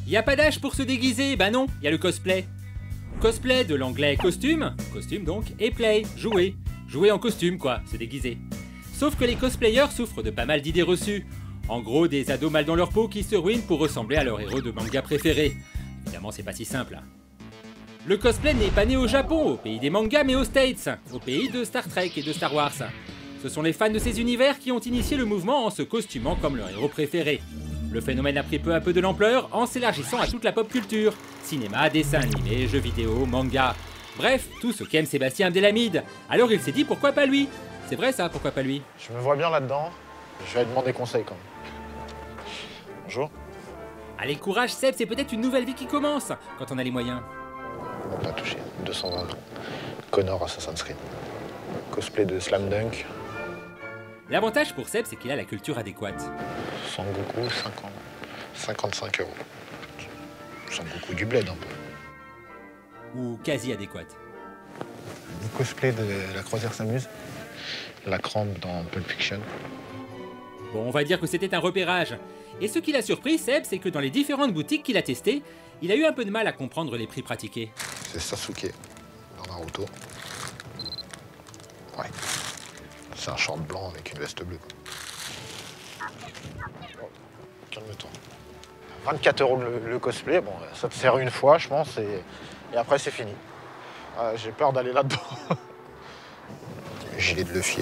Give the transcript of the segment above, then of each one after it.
Y a pas d'âge pour se déguiser, bah non, y a le cosplay. Cosplay de l'anglais costume, costume donc, et play, jouer. Jouer en costume quoi, se déguiser. Sauf que les cosplayers souffrent de pas mal d'idées reçues. En gros, des ados mal dans leur peau qui se ruinent pour ressembler à leur héros de manga préféré. Évidemment, c'est pas si simple. Le cosplay n'est pas né au Japon, au pays des mangas, mais aux States, au pays de Star Trek et de Star Wars. Ce sont les fans de ces univers qui ont initié le mouvement en se costumant comme leur héros préféré. Le phénomène a pris peu à peu de l'ampleur en s'élargissant à toute la pop culture. Cinéma, dessins animés, jeux vidéo, manga. Bref, tout ce qu'aime Sébastien Abdelhamid. Alors il s'est dit pourquoi pas lui. C'est vrai ça, pourquoi pas lui? Je me vois bien là-dedans. Je vais lui demander conseil quand même. Bonjour. Allez, courage Seb, c'est peut-être une nouvelle vie qui commence, quand on a les moyens. On va pas toucher. 220 ans. Connor Assassin's Creed. Cosplay de Slam Dunk. L'avantage pour Seb, c'est qu'il a la culture adéquate. Sangoku, 55 €. Sangoku du bled un peu. Ou quasi adéquate. Le cosplay de La Croisière s'amuse. La crampe dans Pulp Fiction. Bon, on va dire que c'était un repérage. Et ce qui l'a surpris, Seb, c'est que dans les différentes boutiques qu'il a testées, il a eu un peu de mal à comprendre les prix pratiqués. C'est Sasuke dans Naruto. Ouais. C'est un short blanc avec une veste bleue. Oh, calme-toi. 24 € le cosplay, bon, ça te sert une fois, je pense, et après c'est fini. J'ai peur d'aller là-dedans. Gilet de Luffy.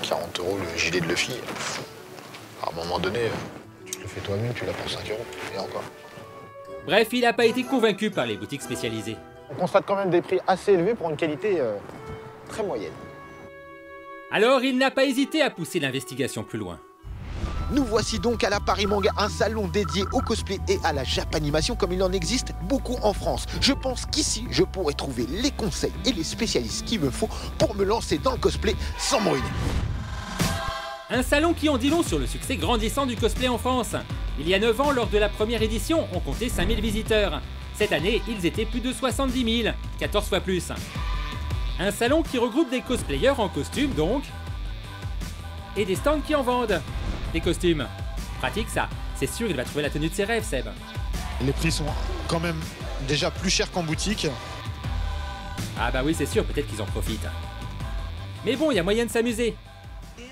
40 € le gilet de Luffy. À un moment donné, tu te le fais toi-même, tu l'as pour 5 € et encore. Bref, il n'a pas été convaincu par les boutiques spécialisées. On constate quand même des prix assez élevés pour une qualité très moyenne. Alors il n'a pas hésité à pousser l'investigation plus loin. Nous voici donc à la Paris Manga, un salon dédié au cosplay et à la japanimation comme il en existe beaucoup en France. Je pense qu'ici, je pourrais trouver les conseils et les spécialistes qu'il me faut pour me lancer dans le cosplay sans me ruiner. Un salon qui en dit long sur le succès grandissant du cosplay en France. Il y a 9 ans, lors de la première édition, on comptait 5000 visiteurs. Cette année, ils étaient plus de 70 000, 14 fois plus. Un salon qui regroupe des cosplayers en costume donc, et des stands qui en vendent. Des costumes. Pratique ça. C'est sûr, il va trouver la tenue de ses rêves, Seb. Les prix sont quand même déjà plus chers qu'en boutique. Ah bah oui, c'est sûr, peut-être qu'ils en profitent. Mais bon, il y a moyen de s'amuser.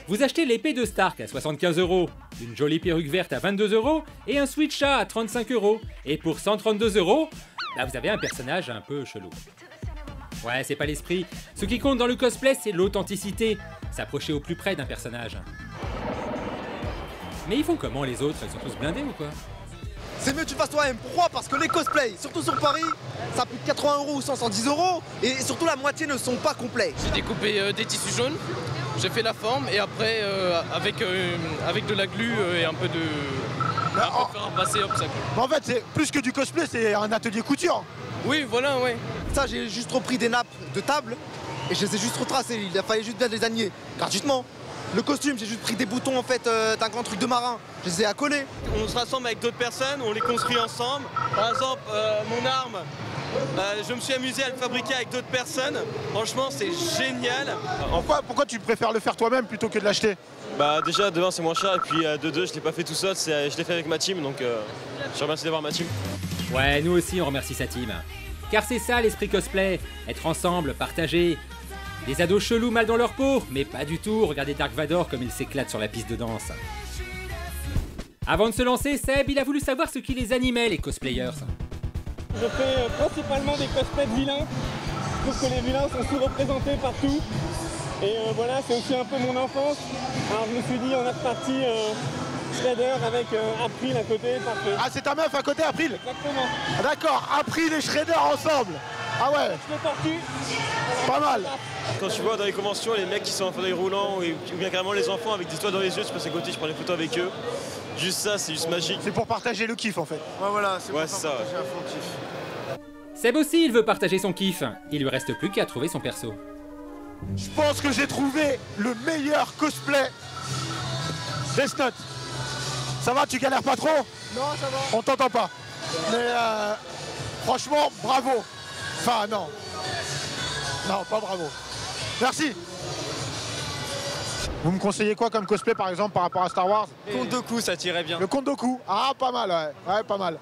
Vous achetez l'épée de Stark à 75 €, une jolie perruque verte à 22 € et un switcha à 35 €. Et pour 132 €, là vous avez un personnage un peu chelou. Ouais, c'est pas l'esprit. Ce qui compte dans le cosplay, c'est l'authenticité. S'approcher au plus près d'un personnage. Mais ils font comment les autres? Ils sont tous blindés ou quoi? C'est mieux que tu fasses toi-même. Pourquoi? Parce que les cosplays, surtout sur Paris, ça coûte 80 € ou 110 €, et surtout la moitié ne sont pas complets. J'ai découpé des tissus jaunes, j'ai fait la forme, et après, avec de la glu et un peu de... faire passer, hop, ça colle. En fait, c'est plus que du cosplay, c'est un atelier couture. Oui, voilà, ouais. Ça, j'ai juste repris des nappes de table, et je les ai juste retracées. Il a fallu juste bien les aligner, gratuitement. Le costume, j'ai juste pris des boutons en fait d'un grand truc de marin, je les ai accolés. On se rassemble avec d'autres personnes, on les construit ensemble. Par exemple, mon arme, je me suis amusé à le fabriquer avec d'autres personnes. Franchement, c'est génial. Pourquoi tu préfères le faire toi-même plutôt que de l'acheter? Bah déjà, de 1, c'est moins cher, et puis de 2, je l'ai pas fait tout seul, je l'ai fait avec ma team, donc je remercie d'avoir ma team. Ouais, nous aussi on remercie sa team. Car c'est ça l'esprit cosplay, être ensemble, partager. Des ados chelous mal dans leur peau, mais pas du tout, regardez Dark Vador comme il s'éclate sur la piste de danse. Avant de se lancer, Seb, il a voulu savoir ce qui les animait, les cosplayers. Je fais principalement des cosplays de vilains. Je trouve que les vilains sont sous-représentés partout. Et voilà, c'est aussi un peu mon enfance. Alors je me suis dit, on a reparti Shredder avec April à côté. Parfait. Ah, c'est ta meuf à côté, April? Exactement. Ah, d'accord, April et Shredder ensemble. Ah ouais, Je l'ai tortue. pas mal. Quand tu vois dans les conventions les mecs qui sont en fauteuil roulant, ou bien carrément les enfants avec des toits dans les yeux, tu passes à côté, je prends des photos avec eux. Juste ça, c'est juste magique. C'est pour partager le kiff en fait. Ouais, voilà, c'est Ouais, c'est ça. partager un fond kiff. Seb aussi, il veut partager son kiff. Il lui reste plus qu'à trouver son perso. Je pense que j'ai trouvé le meilleur cosplay. Death Note. Ça va, tu galères pas trop? Non, ça va. On t'entend pas. Mais franchement, bravo. Enfin, non. Non, pas bravo. Merci. Vous me conseillez quoi comme cosplay par exemple par rapport à Star Wars? Conte Doku, ça tirait bien. Le Conte Doku. Ah, pas mal, ouais. Ouais, pas mal.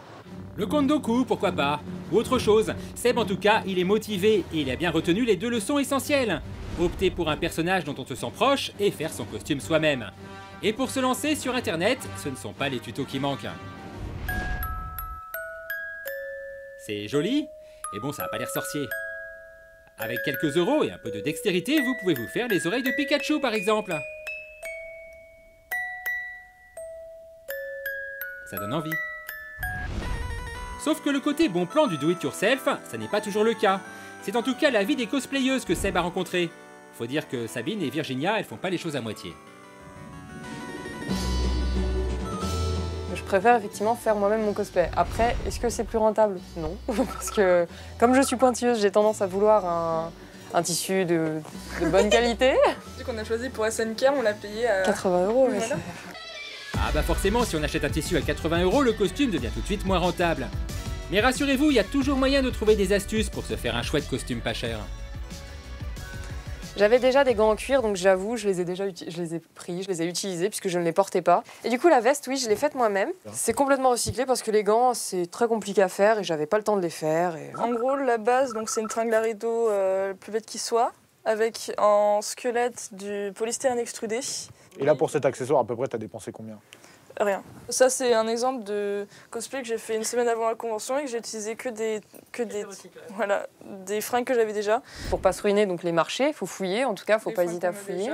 Le Kondoku, pourquoi pas? Ou autre chose. Seb en tout cas, il est motivé et il a bien retenu les 2 leçons essentielles. Opter pour un personnage dont on se sent proche et faire son costume soi-même. Et pour se lancer sur internet, ce ne sont pas les tutos qui manquent. C'est joli, et bon, ça n'a pas l'air sorcier. Avec quelques euros et un peu de dextérité, vous pouvez vous faire les oreilles de Pikachu par exemple. Ça donne envie. Sauf que le côté bon plan du do-it-yourself, ça n'est pas toujours le cas. C'est en tout cas l'avis des cosplayeuses que Seb a rencontrées. Faut dire que Sabine et Virginia, elles font pas les choses à moitié. Je préfère effectivement faire moi-même mon cosplay. Après, est-ce que c'est plus rentable? Non, parce que comme je suis pointilleuse, j'ai tendance à vouloir un tissu de bonne qualité. Ce qu'on a choisi pour SNK, on l'a payé à 80 €. Voilà. Ah bah forcément, si on achète un tissu à 80 €, le costume devient tout de suite moins rentable. Mais rassurez-vous, il y a toujours moyen de trouver des astuces pour se faire un chouette costume pas cher. J'avais déjà des gants en cuir, donc j'avoue, je les ai pris, je les ai utilisés puisque je ne les portais pas. Et du coup, la veste, oui, je l'ai faite moi-même. C'est complètement recyclé parce que les gants, c'est très compliqué à faire et j'avais pas le temps de les faire. Et... En gros, la base, donc c'est une tringle à rideau le plus bête qui soit, avec en squelette du polystyrène extrudé. Et là, pour cet accessoire, à peu près, t'as dépensé combien? Rien. Ça, c'est un exemple de cosplay que j'ai fait une semaine avant la convention et que j'ai utilisé que des fringues que j'avais déjà. Pour pas se ruiner donc les marchés, il faut fouiller, en tout cas, il faut pas hésiter à fouiller.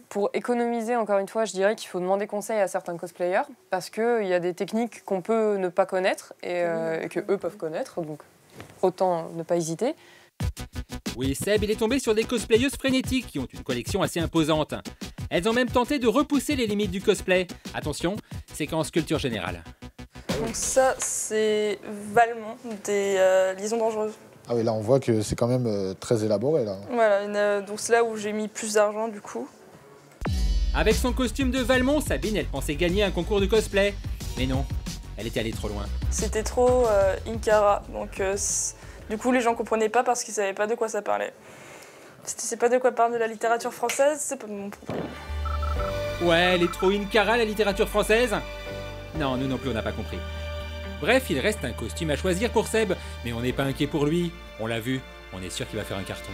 Pour économiser, encore une fois, je dirais qu'il faut demander conseil à certains cosplayers parce qu'il y a des techniques qu'on peut ne pas connaître et que eux peuvent connaître, donc autant ne pas hésiter. Oui, Seb, il est tombé sur des cosplayeuses frénétiques qui ont une collection assez imposante. Elles ont même tenté de repousser les limites du cosplay. Attention, séquence culture générale. Donc ça, c'est Valmont, des liaisons dangereuses. Ah oui, là, on voit que c'est quand même très élaboré, là. Voilà, donc c'est là où j'ai mis plus d'argent, du coup. Avec son costume de Valmont, Sabine, elle pensait gagner un concours de cosplay. Mais non, elle était allée trop loin. C'était trop Inkara, donc du coup les gens comprenaient pas parce qu'ils savaient pas de quoi ça parlait. Si tu sais pas de quoi parle de la littérature française, c'est pas mon problème. Ouais, elle est trop Inkara, la littérature française? Non, nous non plus on n'a pas compris. Bref, il reste un costume à choisir pour Seb, mais on n'est pas inquiet pour lui. On l'a vu, on est sûr qu'il va faire un carton.